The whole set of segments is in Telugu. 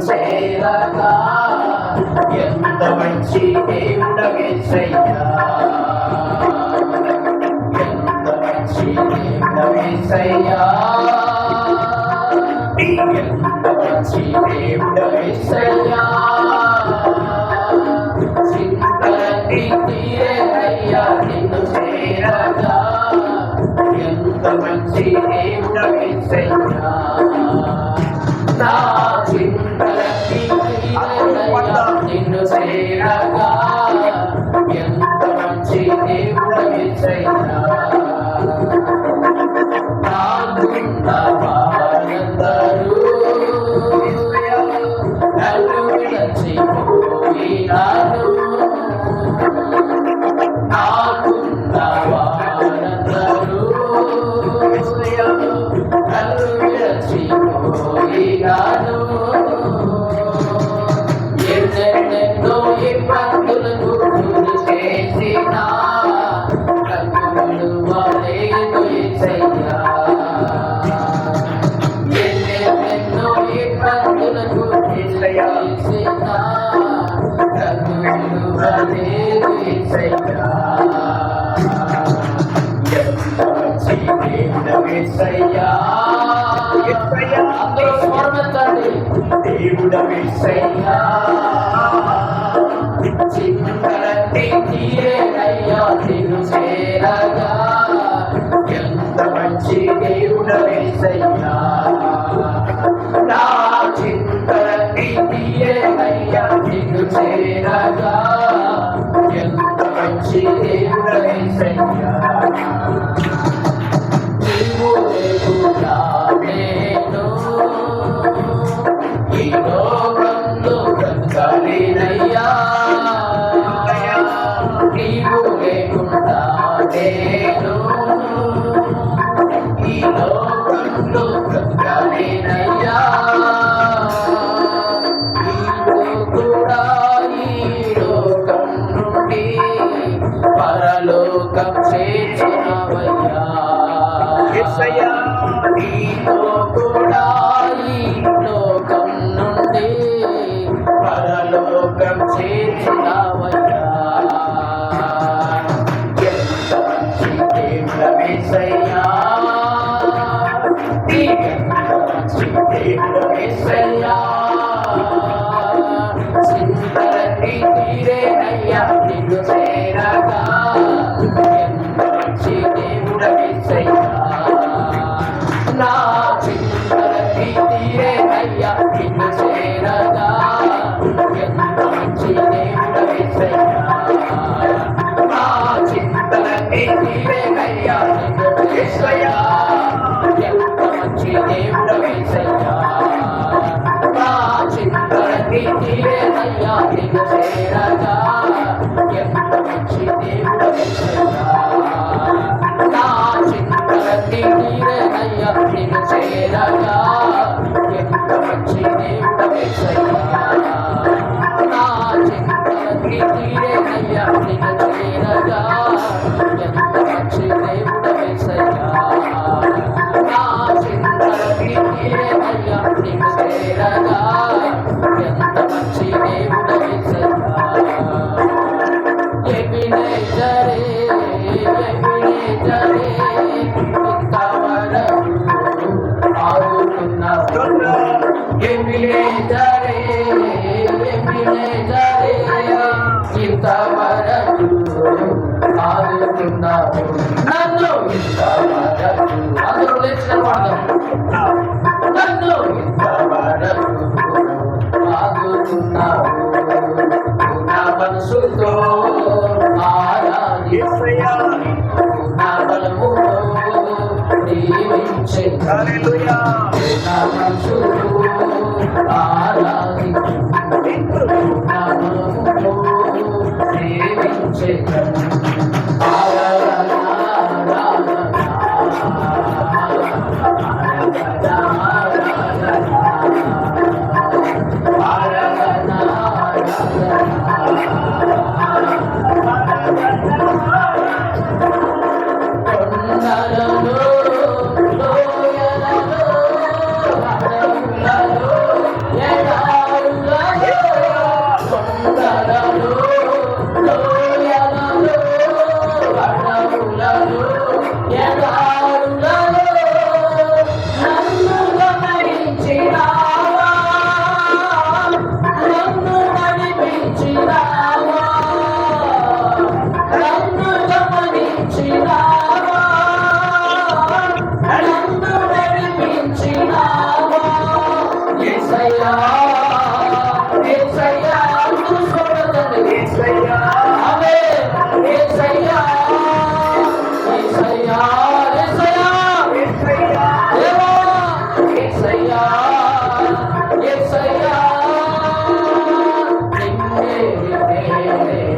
చేరగా ఎంత మంచి దేవుడవేసయ్యా, ఎంత మంచి దేవుడవేసయ్యా, ఎంత మంచి దేవుడవేసయ్యా, చింతలన్నీ తీరేనయ్యా నిన్ను చేరగా ఎంత మంచి దేవుడవేసయ్యా, నా చింతలన్నీ తీరేనయ్యా నిన్ను చేరగా ఎంత మంచి దేవుడవేసయ్యా, నాకున్న వారందరూ నన్ను విడిచిపోయినారు, నాకున్న వారందరూ నన్ను విడిచిపోయినారు, ఎన్నెన్నెన్నో ఇబ్బందులకు గురి చేసిన నన్ను విడువలేదు యేసయ్యా, ఎన్నెన్నెన్నో ఇబ్బందులకు గురి చేసిన నన్ను విడువలేదు యేసయ్యా, ఎంత మంచి దేవుడవేసయ్యా, అందరూ స్మరించండి, దేవుడవేసయ్యా, చింతలన్నీ తీరేనయ్యా నిన్ను చేరగా ఎంత మంచి దేవుడవేసయ్యా, నా చింతలన్నీ తీరేనయ్యా నిన్ను చేరగా ఎంత మంచి దేవుడవేసయ్యా, నీవు లేకుండా నేను ఈ లోకంలో బ్రతకలేనయ్యా, నీవు లేకుండా నేను ఈ లోకంలో బ్రతకలేనయ్యా, నీవు కూడా ఈ లోకం నుండి పరలోకం చేర్చినవయ్యా, నీతో కూడా ఈ లోకం నుండి పరలోకం చేర్చినవయ్యా, ఎంత మంచి దేవుడవేసయ్యా, ఎంత మంచి దేవుడవేసయ్యా, చింతలన్నీ తీరేనయ్యా నిన్ను చేరగా ఎంత మంచి దేవుడవేసయ్యా, నా చింతలన్నీ తీరేనయ్యా నిన్ను చేరగా ఎంత మంచి దేవుడవేసయ్యా, నా చింతలన్నీ తీరేనయ్యా నిన్ను చేరగా ఎంత మంచి దేవుడవేసయ్యా, నా చింతలన్నీ తీరేనయ్యా నిన్ను చేరగా ఎంత మంచి దేవుడవేసయ్యా, నా చింతలన్నీ తీరేనయ్యా నిన్ను చేరగా ఎంత మంచి దేవుడవేసయ్యా, నా చింతలన్నీ తీరేనయ్యా నిన్ను చేరగా ఎంత మంచి దేవుడవేసయ్యా, నా చింతలన్నీ తీరేనయ్యా నిన్ను చేరగా ఎంత మంచి దేవుడవేసయ్యా, ఎబినేజరే ఎబినేజరే ఇంతవరకు ఆదుకున్నావు, ఎబినేజరే ఎబినేజరే ఇంతవరకు ఆదుకున్నావు, నన్ను ఇంతవరకు అందరూ లేచిన వాడదాం, నన్ను ఇంతవరకు ఆదుకున్నావు, నా మనసుతో ఆరాధించయ్యా, నా బలముతో దీవించే, నా మనసుతో ఆరాధించు, నా బలముతో దీవించే, ఆరాధన లోయలలో, అడవులలో, యేసయ్యా అందరూ చూడండి యేసయ్యా ఆమేన్ యేసయ్యా యేసయ్యా యేసయ్యా యేసయ్యా దేవా యేసయ్యా యేసయ్యా నిన్నే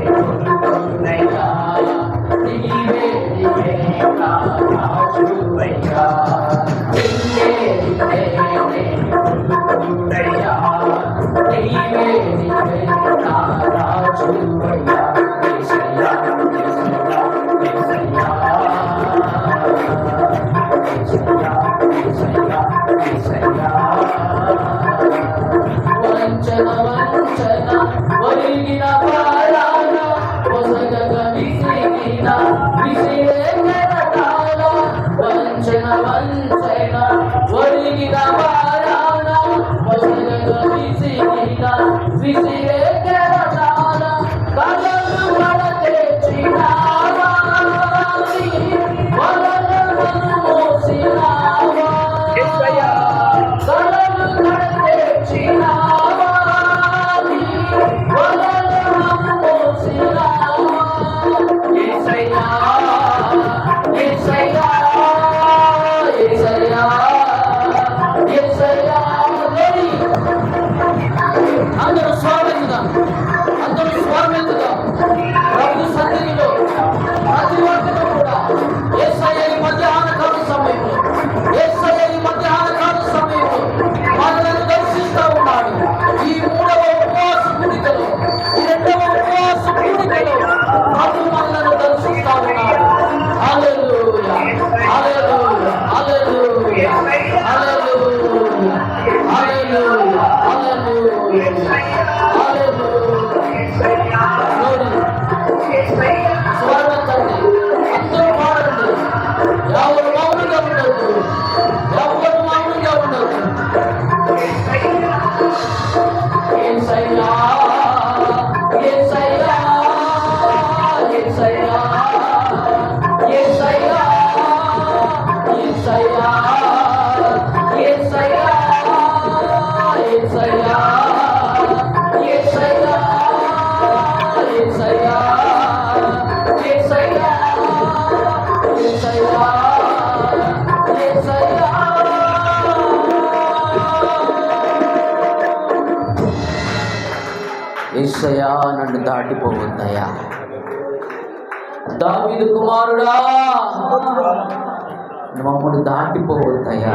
కొలుకొన్నయ్యా నీవే నా రాజువయ్యా నిన్నే కొలుకొన్నయ్యా నీవే నా రాజువయ్యా యేసయ్యా యేసయ్యా యేసయ్యా యేసయ్యా యేసయ్యా వంచన వంచన ఒరిగిన పారాన ఒసగగ విసిగిన విసిరే కెరటాల వంచన వంచన ఒరిగిన పారాన ఒసగగ విసిగిన విసిరే కెరటాల కలలు వడతెచ్చినావా వలలను మోసినావా కలలు వడతెచ్చినావా వలలను మోసినావా యేసయ్యా యేసయ్యా యేసయ్యా యేసయ్యా అందరూ స్వాగతిద్దాం అందరూ స్వాగతిద్దాం ప్రభు సన్నిధిలో ప్రతి ఒక్కరు కూడా యేసయ్య ఈ మధ్యాహ్న కాల సమయంలో యేసయ్య ఈ మధ్యాహ్న కాల సమయంలో మనల్ని దర్శిస్తూ ఉన్నాడు. ఈ మూడవ ఉపవాస కూడికలో ఈ రెండవ ఉపవాస కూడికలో ప్రభు మనల్ని దర్శిస్తూ ఉన్నాడు. హల్లెలూయా హల్లెలూయా హల్లెలూయా హల్లెలూయా హల్లెలూయా హల్లెలూయా స్వాగతండి అందరూ పాడండి. ఎవరు మౌనంగా ఉండొద్దు, ఎవరు మౌనంగా ఉండొద్దు. యేసయ్యా యేసయ్యా యేసయ్యా యేసయ్యా యేసయ్యా యేసయ్యా యేసయ్యా యేసయ్యా యేసయ్యా యేసయ్యా యేసయ్యా యేసయ్యా యేసయ్యా నన్ను దాటిపోవద్దయ్యా దావీదు కుమారుడా మమ్మల్ని దాటిపోవద్దయ్యా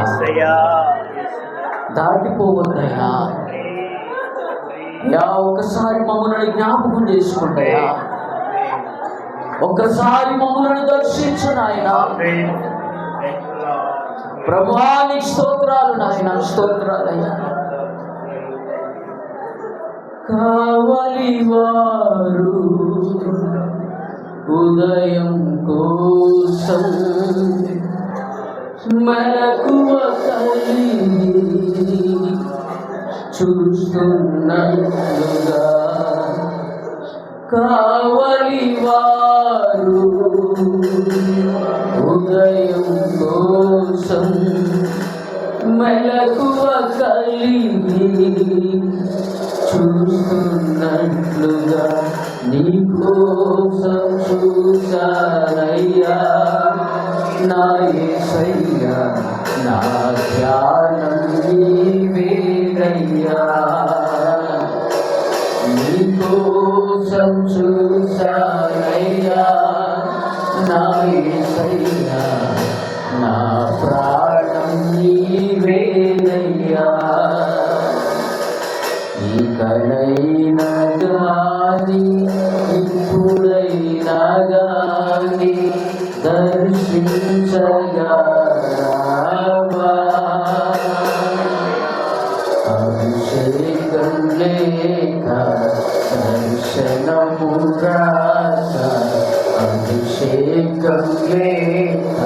దాటిపోవద్దయ్యా యా ఒక్కసారి మమ్మల్ని జ్ఞాపకం చేసుకుంటాయా ఒక్కసారి మమ్మల్ని దర్శించు నాయన ప్రభువా నీకు స్తోత్రాలు నాయన స్తోత్రాలయ్యా కావలి వారు ఉదయం కోసం మెలకువ కలిగి చూస్తున్నట్లుగా కావలి వారు ఉదయం కోసం మెలకువ కలిగి చూస్తున్నట్లుగా నీ కోసం చూశానయ్యా నా యేసయ్యా నా ధ్యానం నీవేనయ్యా నీ కోసం చూశానయ్యా నా యేసయ్యా నా ప్రాణం నీవేనయ్యా ఇకనైనా గాని ఇప్పుడైనా గాని దర్శించగా రావా అభిషేకం లేక దర్శనము రాక అభిషేకం లేక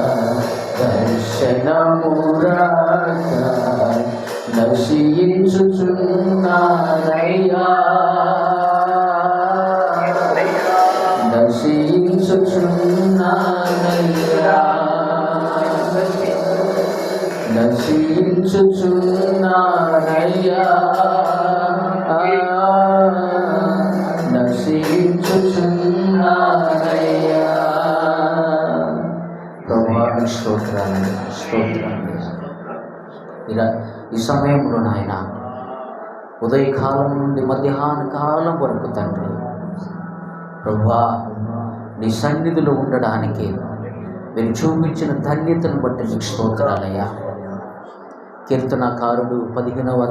దర్శనము రాక నశించుచున్నానయ్యా నశించుచున్నానయ్యా నశించుచున్నానయ్యా నశించుచున్నానయ్యా నశించుచున్నానయ్యా. ప్రభువా స్తోత్రాలు స్తోత్రాలు. ఈ సమయంలో నాయన ఉదయకాలం నుండి మధ్యాహ్న కాలం వరకు తండ్రి ప్రభువా నీ సన్నిధిలో ఉండడానికి మీరు చూపించిన ధన్యతను బట్టి నీకు స్తోత్రాలయ్యా. కీర్తనకారుడు 15వ